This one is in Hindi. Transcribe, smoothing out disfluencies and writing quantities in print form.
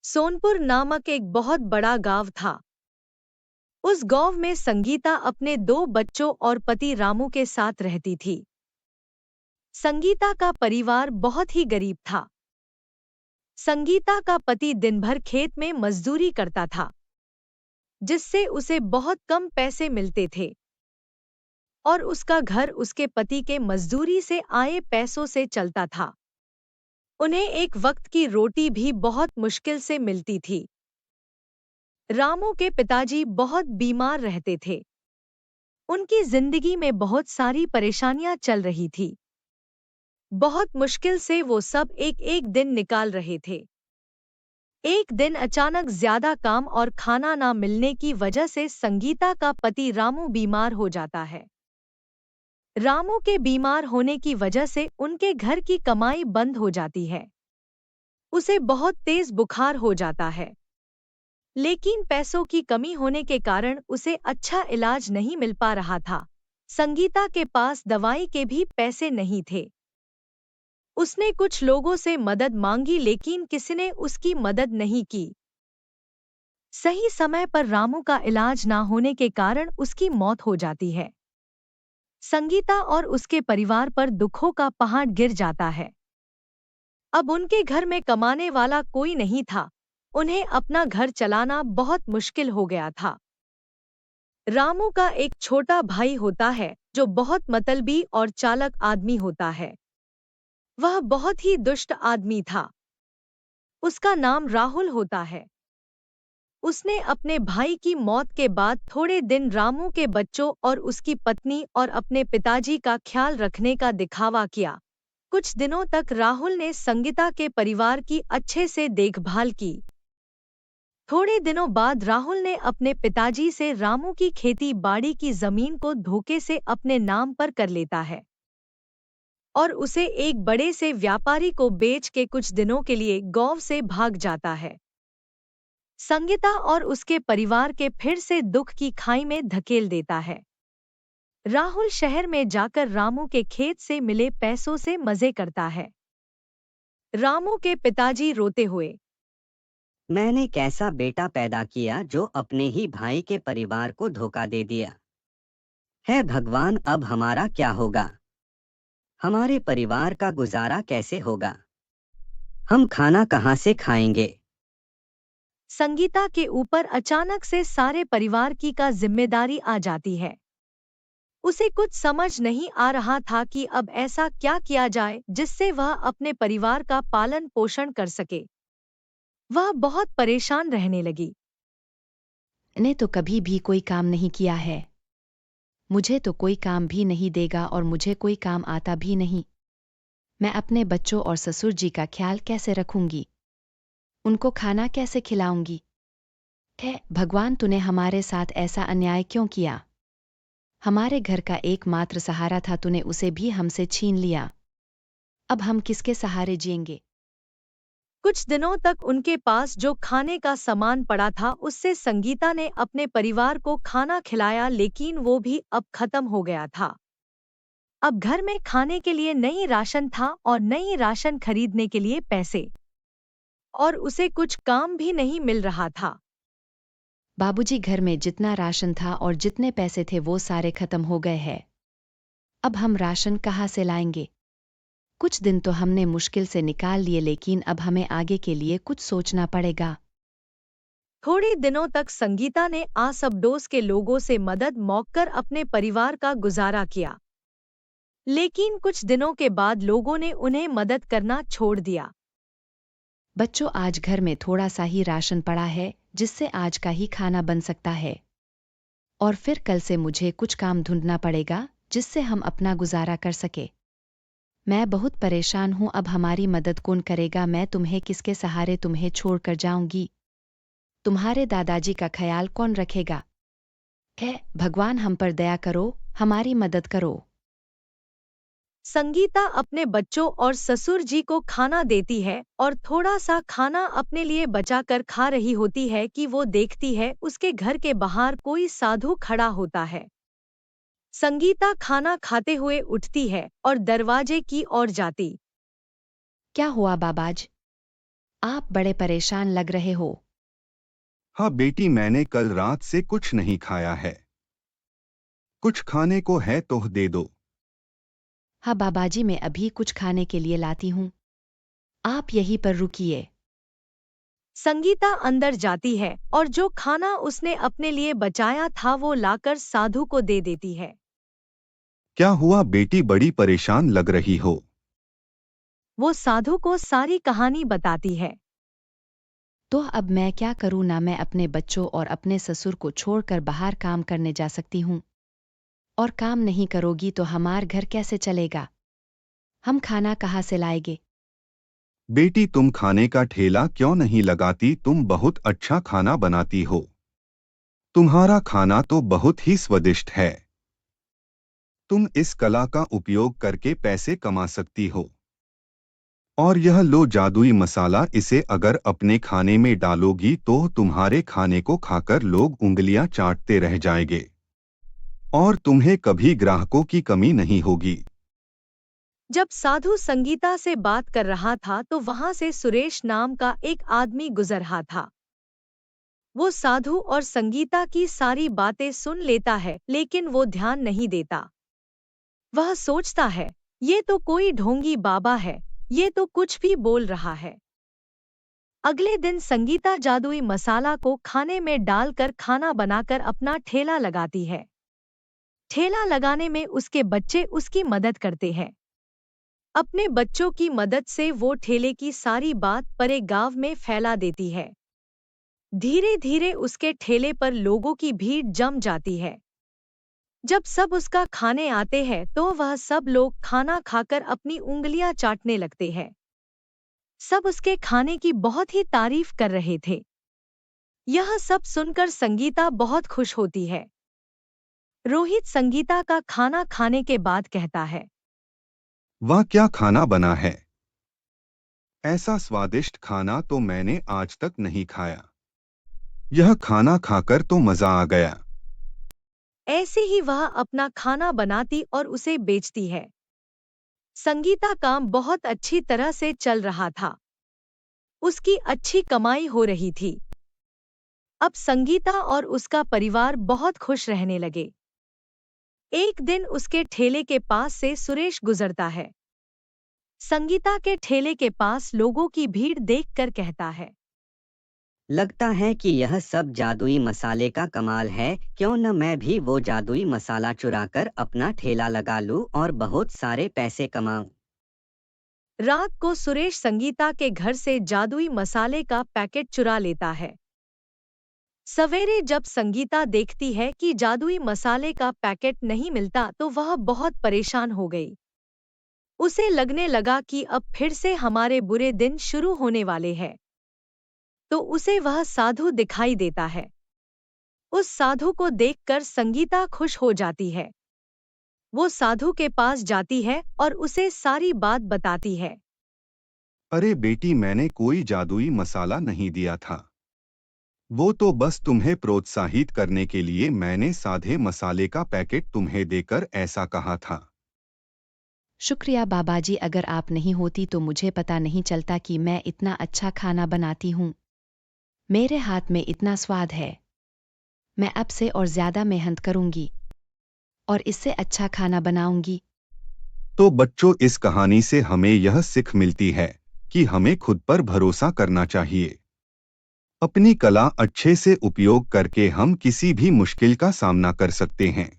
सोनपुर नामक एक बहुत बड़ा गांव था। उस गांव में संगीता अपने 2 बच्चों और पति रामू के साथ रहती थी। संगीता का परिवार बहुत ही गरीब था। संगीता का पति दिन भर खेत में मजदूरी करता था, जिससे उसे बहुत कम पैसे मिलते थे और उसका घर उसके पति के मजदूरी से आए पैसों से चलता था। उन्हें एक वक्त की रोटी भी बहुत मुश्किल से मिलती थी। रामू के पिताजी बहुत बीमार रहते थे। उनकी जिंदगी में बहुत सारी परेशानियां चल रही थी। बहुत मुश्किल से वो सब एक एक दिन निकाल रहे थे। एक दिन अचानक ज्यादा काम और खाना ना मिलने की वजह से संगीता का पति रामू बीमार हो जाता है। रामू के बीमार होने की वजह से उनके घर की कमाई बंद हो जाती है। उसे बहुत तेज बुखार हो जाता है, लेकिन पैसों की कमी होने के कारण उसे अच्छा इलाज नहीं मिल पा रहा था। संगीता के पास दवाई के भी पैसे नहीं थे। उसने कुछ लोगों से मदद मांगी, लेकिन किसी ने उसकी मदद नहीं की। सही समय पर रामू का इलाज ना होने के कारण उसकी मौत हो जाती है। संगीता और उसके परिवार पर दुखों का पहाड़ गिर जाता है। अब उनके घर में कमाने वाला कोई नहीं था। उन्हें अपना घर चलाना बहुत मुश्किल हो गया था। रामू का एक छोटा भाई होता है जो बहुत मतलबी और चालाक आदमी होता है। वह बहुत ही दुष्ट आदमी था। उसका नाम राहुल होता है। उसने अपने भाई की मौत के बाद थोड़े दिन रामू के बच्चों और उसकी पत्नी और अपने पिताजी का ख्याल रखने का दिखावा किया। कुछ दिनों तक राहुल ने संगीता के परिवार की अच्छे से देखभाल की। थोड़े दिनों बाद राहुल ने अपने पिताजी से रामू की खेती बाड़ी की जमीन को धोखे से अपने नाम पर कर लेता है और उसे एक बड़े से व्यापारी को बेच के कुछ दिनों के लिए गांव से भाग जाता है। संगीता और उसके परिवार के फिर से दुख की खाई में धकेल देता है। राहुल शहर में जाकर रामू के खेत से मिले पैसों से मजे करता है। रामू के पिताजी रोते हुए, मैंने कैसा बेटा पैदा किया जो अपने ही भाई के परिवार को धोखा दे दिया। है भगवान, अब हमारा क्या होगा? हमारे परिवार का गुजारा कैसे होगा? हम खाना कहाँ से खाएंगे? संगीता के ऊपर अचानक से सारे परिवार की का जिम्मेदारी आ जाती है। उसे कुछ समझ नहीं आ रहा था कि अब ऐसा क्या किया जाए जिससे वह अपने परिवार का पालन पोषण कर सके। वह बहुत परेशान रहने लगी। ने तो कभी भी कोई काम नहीं किया है। मुझे तो कोई काम भी नहीं देगा और मुझे कोई काम आता भी नहीं। मैं अपने बच्चों और ससुर जी का ख्याल कैसे रखूंगी? उनको खाना कैसे खिलाऊंगी? हे भगवान, तूने हमारे साथ ऐसा अन्याय क्यों किया? हमारे घर का एकमात्र सहारा था, तूने उसे भी हमसे छीन लिया। अब हम किसके सहारे जिएंगे? कुछ दिनों तक उनके पास जो खाने का सामान पड़ा था उससे संगीता ने अपने परिवार को खाना खिलाया, लेकिन वो भी अब खत्म हो गया था। अब घर में खाने के लिए नई राशन था और नई राशन खरीदने के लिए पैसे, और उसे कुछ काम भी नहीं मिल रहा था। बाबूजी, घर में जितना राशन था और जितने पैसे थे वो सारे खत्म हो गए हैं। अब हम राशन कहाँ से लाएंगे? कुछ दिन तो हमने मुश्किल से निकाल लिए, लेकिन अब हमें आगे के लिए कुछ सोचना पड़ेगा। थोड़े दिनों तक संगीता ने आस-पड़ोस के लोगों से मदद मांगकर अपने परिवार का गुजारा किया, लेकिन कुछ दिनों के बाद लोगों ने उन्हें मदद करना छोड़ दिया। बच्चों, आज घर में थोड़ा सा ही राशन पड़ा है जिससे आज का ही खाना बन सकता है, और फिर कल से मुझे कुछ काम ढूंढना पड़ेगा जिससे हम अपना गुजारा कर सके। मैं बहुत परेशान हूँ, अब हमारी मदद कौन करेगा? मैं तुम्हें किसके सहारे तुम्हें छोड़कर जाऊंगी? तुम्हारे दादाजी का ख्याल कौन रखेगा? हे भगवान, हम पर दया करो, हमारी मदद करो। संगीता अपने बच्चों और ससुर जी को खाना देती है और थोड़ा सा खाना अपने लिए बचाकर खा रही होती है कि वो देखती है उसके घर के बाहर कोई साधु खड़ा होता है। संगीता खाना खाते हुए उठती है और दरवाजे की ओर जाती। क्या हुआ बाबाज? आप बड़े परेशान लग रहे हो। हाँ बेटी, मैंने कल रात से कुछ नहीं खाया है। कुछ खाने को है तो दे दो। हाँ बाबाजी, मैं अभी कुछ खाने के लिए लाती हूँ। आप यहीं पर रुकिए। संगीता अंदर जाती है और जो खाना उसने अपने लिए बचाया था वो लाकर साधु को दे देती है। क्या हुआ बेटी, बड़ी परेशान लग रही हो? वो साधु को सारी कहानी बताती है। तो अब मैं क्या करूँ ना, मैं अपने बच्चों और अपने ससुर को छोड़कर बाहर काम करने जा सकती हूँ। और काम नहीं करोगी तो हमार घर कैसे चलेगा? हम खाना कहाँ से लाएंगे? बेटी, तुम खाने का ठेला क्यों नहीं लगाती? तुम बहुत अच्छा खाना बनाती हो। तुम्हारा खाना तो बहुत ही स्वादिष्ट है। तुम इस कला का उपयोग करके पैसे कमा सकती हो। और यह लो जादुई मसाला, इसे अगर अपने खाने में डालोगी तो तुम्हारे खाने को खाकर लोग उंगलियां चाटते रह जाएंगे और तुम्हें कभी ग्राहकों की कमी नहीं होगी। जब साधु संगीता से बात कर रहा था तो वहां से सुरेश नाम का एक आदमी गुजर रहा था। वो साधु और संगीता की सारी बातें सुन लेता है लेकिन वो ध्यान नहीं देता। वह सोचता है, ये तो कोई ढोंगी बाबा है, ये तो कुछ भी बोल रहा है। अगले दिन संगीता जादुई मसाला को खाने में डालकर खाना बनाकर अपना ठेला लगाती है। ठेला लगाने में उसके बच्चे उसकी मदद करते हैं। अपने बच्चों की मदद से वो ठेले की सारी बात पूरे गांव में फैला देती है। धीरे धीरे उसके ठेले पर लोगों की भीड़ जम जाती है। जब सब उसका खाने आते हैं तो वह सब लोग खाना खाकर अपनी उंगलियां चाटने लगते हैं। सब उसके खाने की बहुत ही तारीफ कर रहे थे। यह सब सुनकर संगीता बहुत खुश होती है। रोहित संगीता का खाना खाने के बाद कहता है, वाह, क्या खाना बना है! ऐसा स्वादिष्ट खाना तो मैंने आज तक नहीं खाया। यह खाना खाकर तो मजा आ गया। ऐसे ही वह अपना खाना बनाती और उसे बेचती है। संगीता काम बहुत अच्छी तरह से चल रहा था। उसकी अच्छी कमाई हो रही थी। अब संगीता और उसका परिवार बहुत खुश रहने लगे। एक दिन उसके ठेले के पास से सुरेश गुजरता है। संगीता के ठेले के पास लोगों की भीड़ देखकर कहता है, लगता है कि यह सब जादुई मसाले का कमाल है। क्यों न मैं भी वो जादुई मसाला चुराकर अपना ठेला लगा लूं और बहुत सारे पैसे कमाऊं। रात को सुरेश संगीता के घर से जादुई मसाले का पैकेट चुरा लेता है। सवेरे जब संगीता देखती है कि जादुई मसाले का पैकेट नहीं मिलता तो वह बहुत परेशान हो गई। उसे लगने लगा कि अब फिर से हमारे बुरे दिन शुरू होने वाले हैं। तो उसे वह साधु दिखाई देता है। उस साधु को देखकर संगीता खुश हो जाती है। वो साधु के पास जाती है और उसे सारी बात बताती है। अरे बेटी, मैंने कोई जादुई मसाला नहीं दिया था। वो तो बस तुम्हें प्रोत्साहित करने के लिए मैंने सादे मसाले का पैकेट तुम्हें देकर ऐसा कहा था। शुक्रिया बाबाजी, अगर आप नहीं होती तो मुझे पता नहीं चलता कि मैं इतना अच्छा खाना बनाती हूँ। मेरे हाथ में इतना स्वाद है। मैं अब से और ज्यादा मेहनत करूंगी और इससे अच्छा खाना बनाऊंगी। तो बच्चों, इस कहानी से हमें यह सीख मिलती है कि हमें खुद पर भरोसा करना चाहिए। अपनी कला अच्छे से उपयोग करके हम किसी भी मुश्किल का सामना कर सकते हैं।